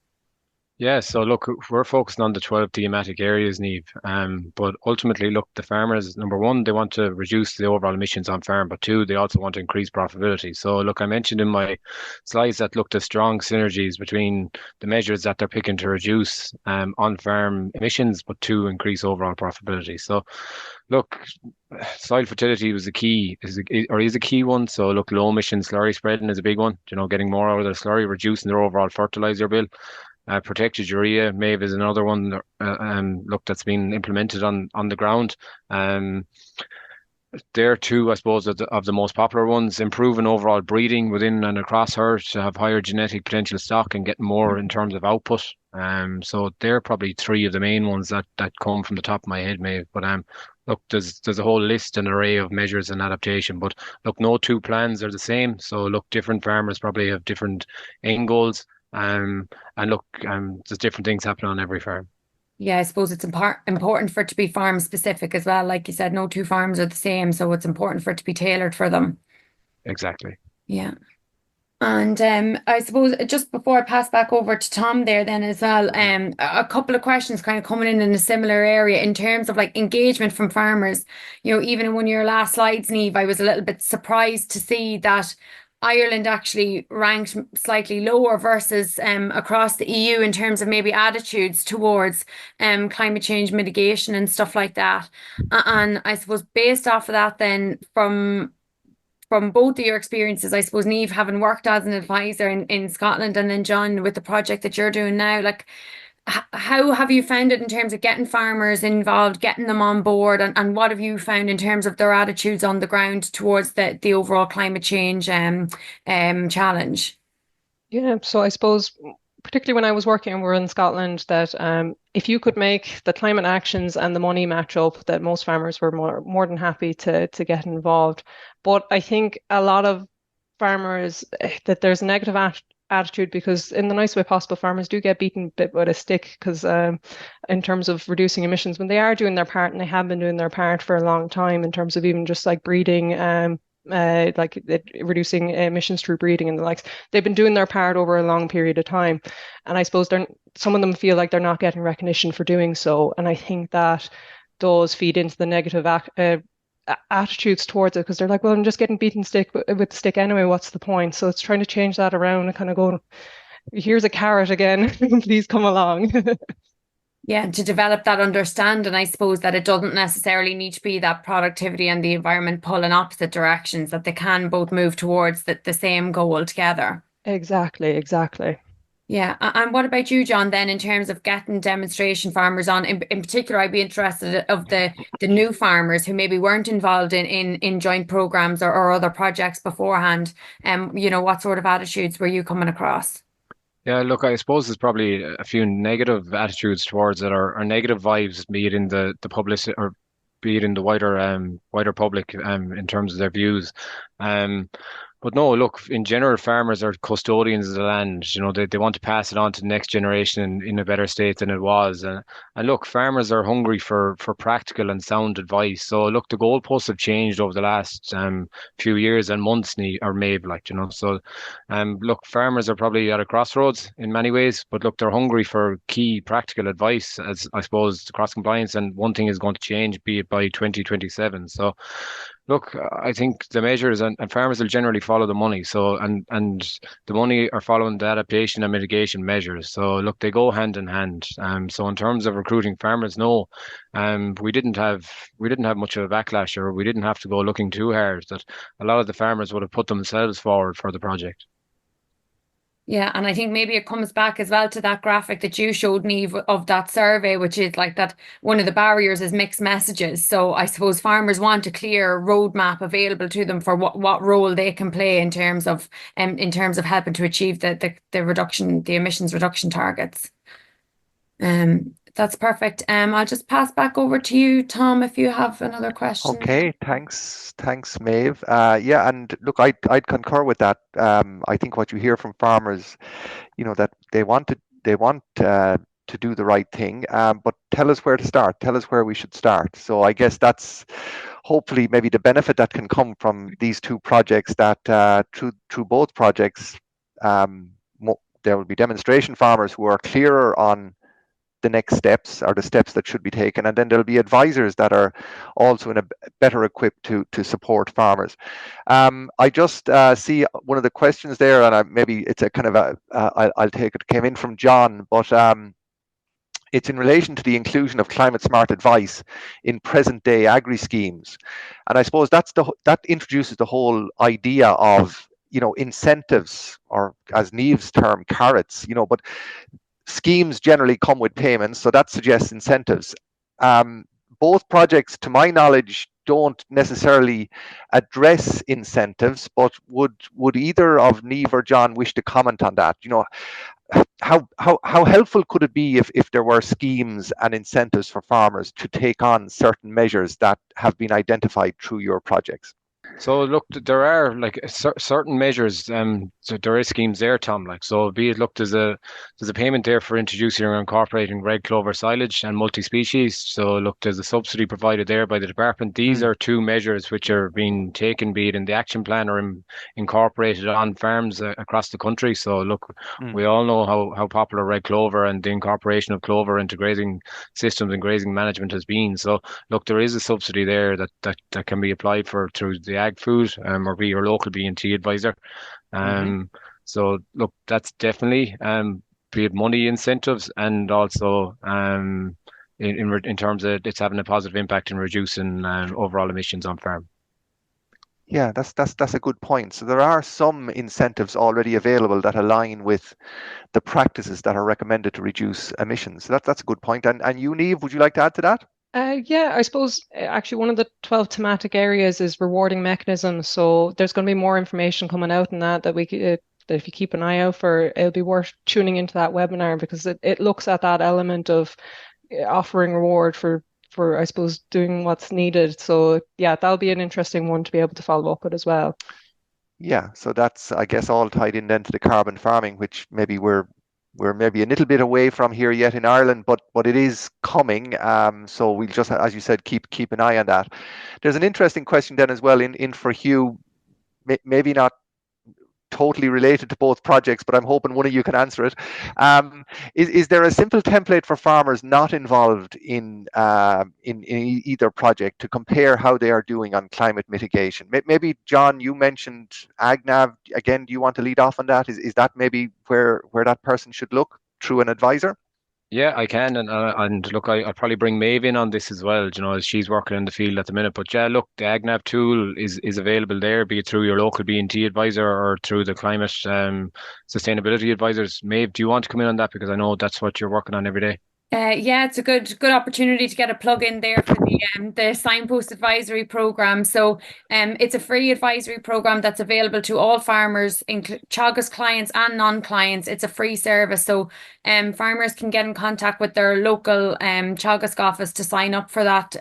Yeah, so look, we're focusing on the 12 thematic areas, Niamh. But ultimately, look, the farmers, number one, they want to reduce the overall emissions on farm, but two, they also want to increase profitability. So look, I mentioned in my slides that looked at strong synergies between the measures that they're picking to reduce on-farm emissions, but to increase overall profitability. So look, soil fertility was is a key one. So look, low emission slurry spreading is a big one. Getting more out of the slurry, reducing their overall fertilizer bill. Protected urea, Méabh is another one. Look, that's been implemented on the ground. There too, I suppose, of the most popular ones, improving overall breeding within and across herd to have higher genetic potential stock and getting more in terms of output. So they're probably three of the main ones that come from the top of my head, Méabh. But look, there's a whole list and array of measures and adaptation. But look, no two plans are the same. So look, different farmers probably have different end goals. And look, there's different things happening on every farm. Yeah, I suppose it's important for it to be farm specific as well. Like you said, no two farms are the same, so it's important for it to be tailored for them. Exactly. Yeah. And I suppose just before I pass back over to Tom there then as well, a couple of questions kind of coming in a similar area in terms of like engagement from farmers. Even in one of your last slides, Niamh, I was a little bit surprised to see that Ireland actually ranked slightly lower versus across the EU in terms of maybe attitudes towards climate change mitigation and stuff like that. And I suppose based off of that, then from both of your experiences, I suppose, Niamh, having worked as an advisor in Scotland, and then John with the project that you're doing now, like how have you found it in terms of getting farmers involved, getting them on board, and what have you found in terms of their attitudes on the ground towards the overall climate change challenge? Yeah, so I suppose particularly when I was working, we're in Scotland, that if you could make the climate actions and the money match up, that most farmers were more than happy to get involved. But I think a lot of farmers, that there's a negative attitude, because in the nice way possible, farmers do get beaten with a stick, because in terms of reducing emissions, when they are doing their part, and they have been doing their part for a long time in terms of even just like breeding, reducing emissions through breeding and the likes, they've been doing their part over a long period of time. And I suppose some of them feel like they're not getting recognition for doing so. And I think that does feed into the negative attitudes towards it, because they're like, well, I'm just getting beaten with the stick anyway, what's the point? So it's trying to change that around and kind of go, here's a carrot again, please come along. Yeah, to develop that understanding, I suppose, that it doesn't necessarily need to be that productivity and the environment pull in opposite directions, that they can both move towards the same goal together. Exactly. Yeah, and what about you, John, then, in terms of getting demonstration farmers on? In particular, I'd be interested of the new farmers who maybe weren't involved in joint programs or other projects beforehand. What sort of attitudes were you coming across? Yeah, look, I suppose there's probably a few negative attitudes towards it, or negative vibes, be it in the publicity, or be it in the wider public, in terms of their views. But no, look, in general, farmers are custodians of the land. They want to pass it on to the next generation in a better state than it was. And look, farmers are hungry for practical and sound advice. So look, the goalposts have changed over the last few years and months, or maybe, So look, farmers are probably at a crossroads in many ways, but look, they're hungry for key practical advice, as I suppose, cross compliance. And one thing is going to change, be it by 2027. So look, I think the measures, and farmers will generally follow the money. So and the money are following the adaptation and mitigation measures. So look, they go hand in hand. So in terms of recruiting farmers, no, we didn't have much of a backlash, or we didn't have to go looking too hard. That a lot of the farmers would have put themselves forward for the project. Yeah, and I think maybe it comes back as well to that graphic that you showed, Niamh, of that survey, which is like that one of the barriers is mixed messages. So I suppose farmers want a clear roadmap available to them for what role they can play in terms of helping to achieve the reduction, the emissions reduction targets. That's perfect. I'll just pass back over to you, Tom, if you have another question. Okay, thanks, Maeve. Yeah, and look, I'd concur with that. I think what you hear from farmers, that they want to do the right thing, but tell us where to start. Tell us where we should start. So I guess that's hopefully maybe the benefit that can come from these two projects. That through both projects, there will be demonstration farmers who are clearer on the next steps or the steps that should be taken, and then there'll be advisors that are also better equipped to support farmers. I just see one of the questions there, and maybe it's a kind of I'll take it, came in from John, but it's in relation to the inclusion of ClimateSmart advice in present-day agri schemes, and I suppose that introduces the whole idea of incentives, or as Niamh's term, carrots. But schemes generally come with payments, so that suggests incentives. Both projects, to my knowledge, don't necessarily address incentives, but would either of Niamh or John wish to comment on that? How helpful could it be if there were schemes and incentives for farmers to take on certain measures that have been identified through your projects? So look, there are like certain measures. So there is schemes there, Tom. Like, so be it, look, there's a payment there for introducing or incorporating red clover silage and multi-species. So look, there's a subsidy provided there by the department. These are two measures which are being taken, be it in the action plan or incorporated on farms across the country. So look, we all know how popular red clover and the incorporation of clover into grazing systems and grazing management has been. So look, there is a subsidy there that can be applied for through the ag food, or be your local B&T advisor. So look, that's definitely be it money incentives, and also in terms of it's having a positive impact in reducing overall emissions on farm. Yeah, that's a good point. So there are some incentives already available that align with the practices that are recommended to reduce emissions. So that's a good point. And you, Niamh, would you like to add to that? Yeah, I suppose actually one of the 12 thematic areas is rewarding mechanisms. So there's going to be more information coming out in that that if you keep an eye out for, it'll be worth tuning into that webinar, because it looks at that element of offering reward for I suppose doing what's needed. So yeah, that'll be an interesting one to be able to follow up with as well. Yeah, so that's, I guess, all tied in then to the carbon farming, which maybe we're maybe a little bit away from here yet in Ireland, but it is coming. So we'll just, as you said, keep an eye on that. There's an interesting question then as well in for Hugh, maybe not totally related to both projects, but I'm hoping one of you can answer it. Is there a simple template for farmers not involved in either project to compare how they are doing on climate mitigation? Maybe, John, you mentioned AgNav. Again, do you want to lead off on that? Is that maybe where that person should look through an advisor? Yeah, I can, and look, I'll probably bring Méabh in on this as well, as she's working in the field at the minute. But yeah, look, the AgNav tool is available there, be it through your local B&T advisor or through the climate sustainability advisors. Méabh, do you want to come in on that, because I know that's what you're working on every day? Yeah, it's a good opportunity to get a plug in there for the Signpost Advisory Programme. So it's a free advisory programme that's available to all farmers, Teagasc clients and non-clients. It's a free service, so farmers can get in contact with their local Teagasc office to sign up for that.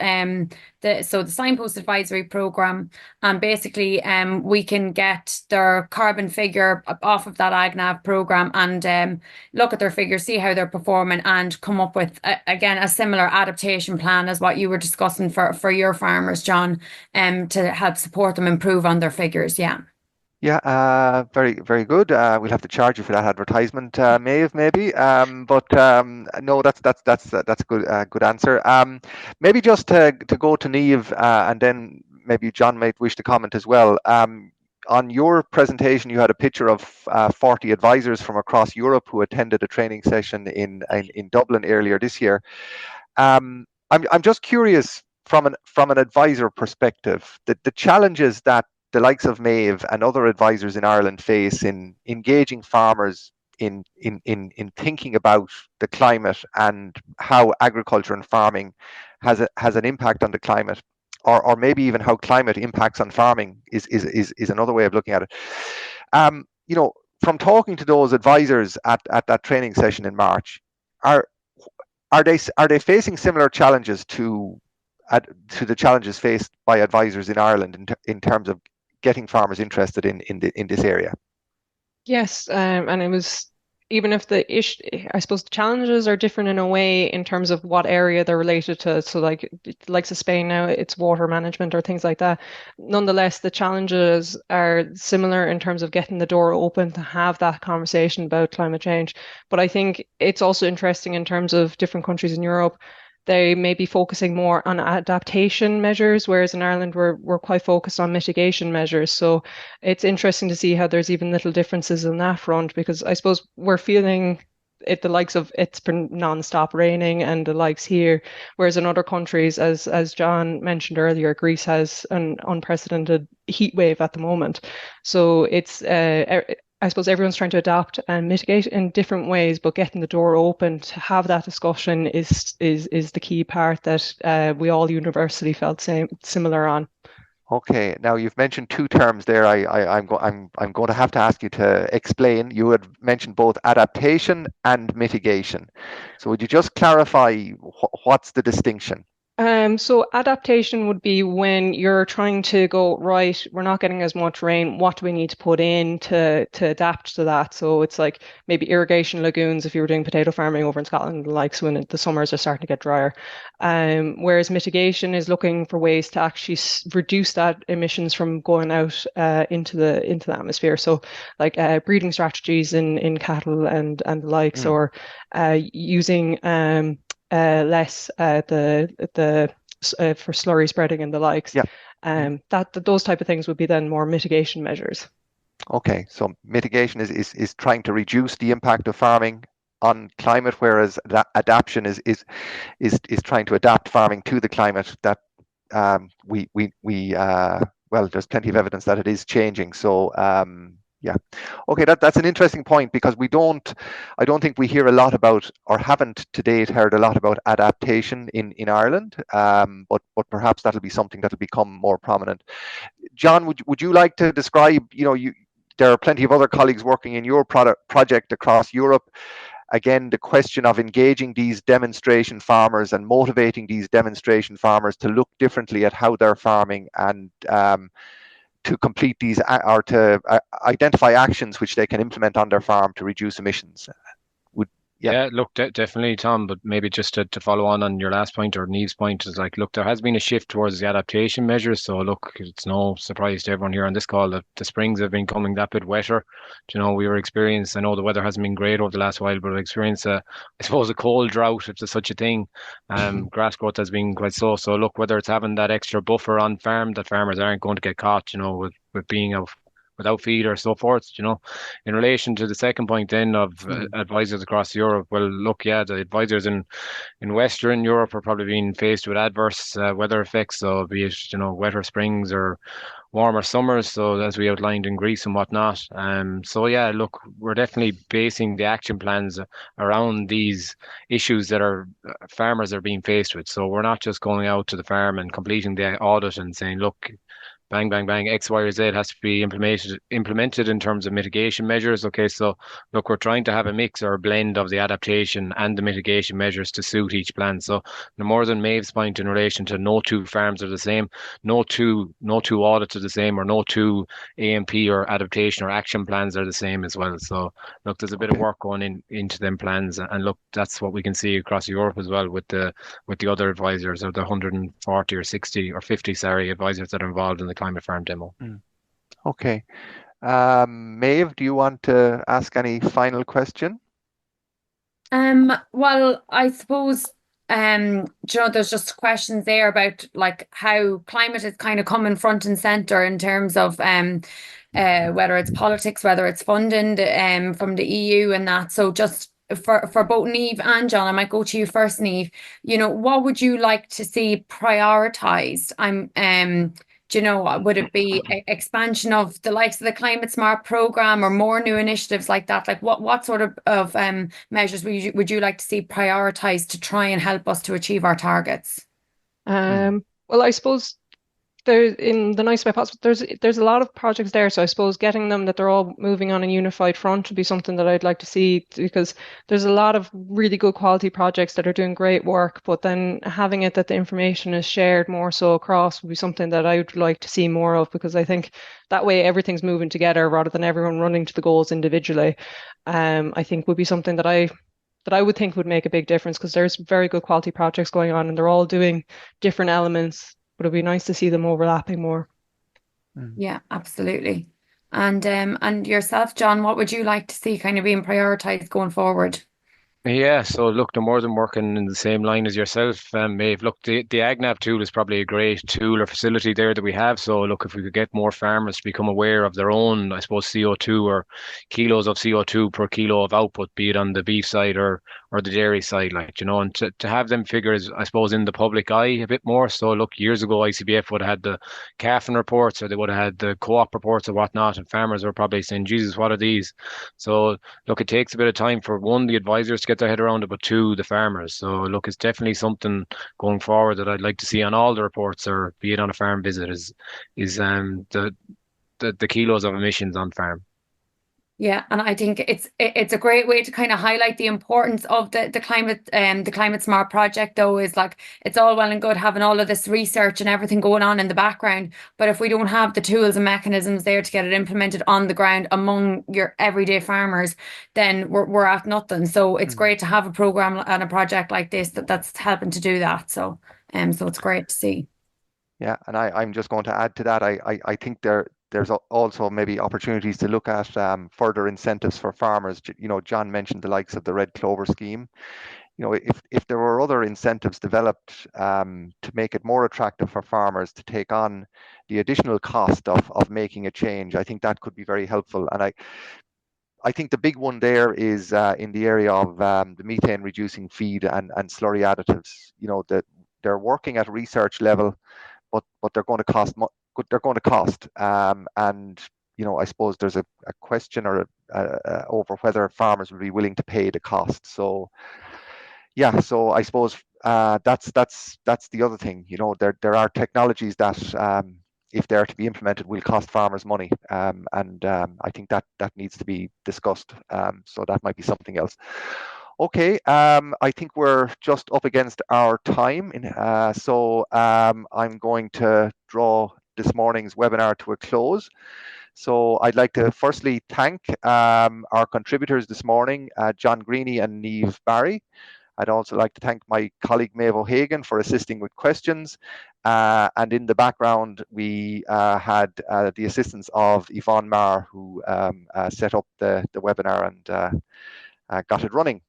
The Signpost Advisory Programme, and basically we can get their carbon figure off of that AgNav programme and look at their figures, see how they're performing, and come up with again a similar adaptation plan as what you were discussing for your farmers, John, to help support them improve on their figures. Yeah, very, very good. We'll have to charge you for that advertisement, Méabh, maybe. But no, that's a good answer. Maybe just to go to Niamh, and then maybe John might wish to comment as well. On your presentation, you had a picture of 40 advisors from across Europe who attended a training session in Dublin earlier this year. I'm just curious from an advisor perspective, the challenges that the likes of Méabh and other advisors in Ireland face in engaging farmers in thinking about the climate and how agriculture and farming has an impact on the climate, or maybe even how climate impacts on farming is another way of looking at it. From talking to those advisors at that training session in March, are they facing similar challenges to the challenges faced by advisors in Ireland in terms of getting farmers interested in this area? Yes, and it was, even if I suppose the challenges are different in a way in terms of what area they're related to. So like Spain now, it's water management or things like that. Nonetheless, the challenges are similar in terms of getting the door open to have that conversation about climate change. But I think it's also interesting in terms of different countries in Europe. They may be focusing more on adaptation measures, whereas in Ireland we're quite focused on mitigation measures. So it's interesting to see how there's even little differences in that front, because I suppose we're feeling the likes of it's been non-stop raining and the likes here, whereas in other countries, as John mentioned earlier, Greece has an unprecedented heat wave at the moment. So it's I suppose everyone's trying to adapt and mitigate in different ways, but getting the door open to have that discussion is the key part that we all universally felt similar on. Okay, now you've mentioned two terms there. I'm going to have to ask you to explain. You had mentioned both adaptation and mitigation. So would you just clarify what's the distinction? So adaptation would be when you're trying to go, right, we're not getting as much rain. What do we need to put in to adapt to that? So it's like maybe irrigation lagoons if you were doing potato farming over in Scotland, like so when the summers are starting to get drier. Whereas mitigation is looking for ways to actually reduce that emissions from going out into the atmosphere. So like breeding strategies in cattle and the likes, or using less for slurry spreading and the likes. Yeah. Those type of things would be then more mitigation measures. Okay, so mitigation is trying to reduce the impact of farming on climate, whereas adaptation is trying to adapt farming to the climate that well, there's plenty of evidence that it is changing. So yeah, okay, that's an interesting point, because I don't think we hear a lot about, or haven't to date heard a lot about adaptation in Ireland, but perhaps that'll be something that'll become more prominent. John, would you like to describe, there are plenty of other colleagues working in your project across Europe. Again, the question of engaging these demonstration farmers and motivating these demonstration farmers to look differently at how they're farming, and to complete these, or to identify actions which they can implement on their farm to reduce emissions. Yeah, look, definitely, Tom, but maybe just to follow on your last point, or Niamh's point, is like, look, there has been a shift towards the adaptation measures. So look, it's no surprise to everyone here on this call that the springs have been coming that bit wetter. I know the weather hasn't been great over the last while, but we experienced I suppose a cold drought, if there's such a thing. Grass growth has been quite slow. So look, whether it's having that extra buffer on farm that farmers aren't going to get caught, with being without feed or so forth, In relation to the second point then of advisors across Europe, well, look, yeah, the advisors in Western Europe are probably being faced with adverse weather effects, so be it, wetter springs or warmer summers, so as we outlined in Greece and whatnot. So yeah, look, we're definitely basing the action plans around these issues that our farmers are being faced with. So we're not just going out to the farm and completing the audit and saying, look, bang, bang, bang, X, Y, or Z has to be implemented in terms of mitigation measures. Okay, so look, we're trying to have a mix or a blend of the adaptation and the mitigation measures to suit each plan. So no more than Maeve's point in relation to no two farms are the same, no two audits are the same, or no two AMP or adaptation or action plans are the same as well. So look, there's a bit of work going into them plans, and look, that's what we can see across Europe as well with the other advisors, or the 140 or 60 or 50, advisors that are involved in the Climate Farm demo. Okay. Maeve, do you want to ask any final question? Well, I suppose, there's just questions there about like how climate is kind of coming front and center in terms of whether it's politics, whether it's funding from the EU and that. So just for both Niamh and John, I might go to you first, Niamh. What would you like to see prioritized? Do you know, would it be expansion of the likes of the ClimateSmart Programme or more new initiatives like that? Like what sort of measures would you like to see prioritised to try and help us to achieve our targets? Well, I suppose there, in the nice way possible, there's a lot of projects there. So I suppose getting them that they're all moving on a unified front would be something that I'd like to see, because there's a lot of really good quality projects that are doing great work, but then having it that the information is shared more so across would be something that I would like to see more of, because I think that way everything's moving together rather than everyone running to the goals individually. I think would be something that I would think would make a big difference, because there's very good quality projects going on and they're all doing different elements, but it'd be nice to see them overlapping more. Yeah, absolutely. And yourself, John, what would you like to see kind of being prioritized going forward? Yeah, so look, they're more than working in the same line as yourself, Maeve. Look, the AgNav tool is probably a great tool or facility there that we have. So look, if we could get more farmers to become aware of their own, I suppose, CO2 or kilos of CO2 per kilo of output, be it on the beef side or the dairy side, like, you know, and to have them figures, I suppose, in the public eye a bit more. So look, years ago, ICBF would have had the calving reports, or they would have had the co-op reports or whatnot, and farmers were probably saying, Jesus, what are these? So look, it takes a bit of time for one, the advisors to get their head around it, but two, the farmers. So look, it's definitely something going forward that I'd like to see on all the reports, or be it on a farm visit, is the kilos of emissions on farm. Yeah, and I think it's a great way to kind of highlight the importance of the ClimateSmart project, though, is like it's all well and good having all of this research and everything going on in the background, but if we don't have the tools and mechanisms there to get it implemented on the ground among your everyday farmers, then we're at nothing. So it's great to have a program and a project like this that's helping to do that. So so it's great to see. Yeah, and I'm just going to add to that. I think there's also maybe opportunities to look at further incentives for farmers. You know, John mentioned the likes of the Red Clover scheme. You know, if there were other incentives developed to make it more attractive for farmers to take on the additional cost of making a change, I think that could be very helpful. And I think the big one there is in the area of the methane reducing feed and slurry additives. You know, that they're working at research level, but they're going to cost. They're going to cost, and you know, I suppose there's a question or over whether farmers will be willing to pay the cost. So, yeah, so I suppose that's the other thing. You know, there are technologies that if they're to be implemented, will cost farmers money, and I think that needs to be discussed. So that might be something else. Okay, I think we're just up against our time, so I'm going to draw this morning's webinar to a close. So I'd like to firstly thank our contributors this morning, John Greaney and Niamh Barry. I'd also like to thank my colleague Méabh O'Hagan for assisting with questions. And in the background, we had the assistance of Yvonne Marr, who set up the webinar and got it running.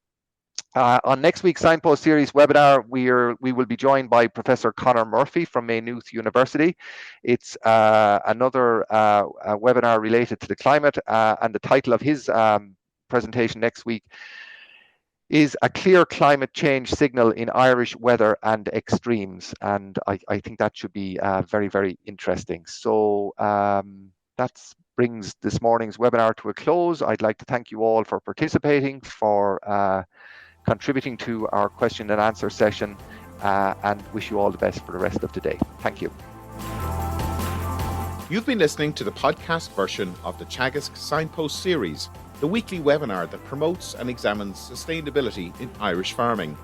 On next week's Signpost Series webinar, we will be joined by Professor Conor Murphy from Maynooth University. It's another webinar related to the climate, and the title of his presentation next week is A Clear Climate Change Signal in Irish Weather and Extremes. And I think that should be very, very interesting. So that brings this morning's webinar to a close. I'd like to thank you all for participating, for contributing to our question and answer session, and wish you all the best for the rest of today. Thank you. You've been listening to the podcast version of the Teagasc Signpost Series, the weekly webinar that promotes and examines sustainability in Irish farming.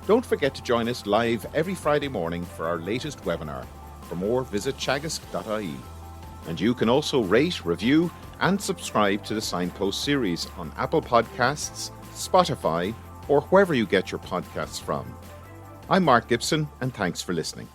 Don't forget to join us live every Friday morning for our latest webinar. For more, visit teagasc.ie. And you can also rate, review, and subscribe to the Signpost Series on Apple Podcasts, Spotify, or wherever you get your podcasts from. I'm Mark Gibson, and thanks for listening.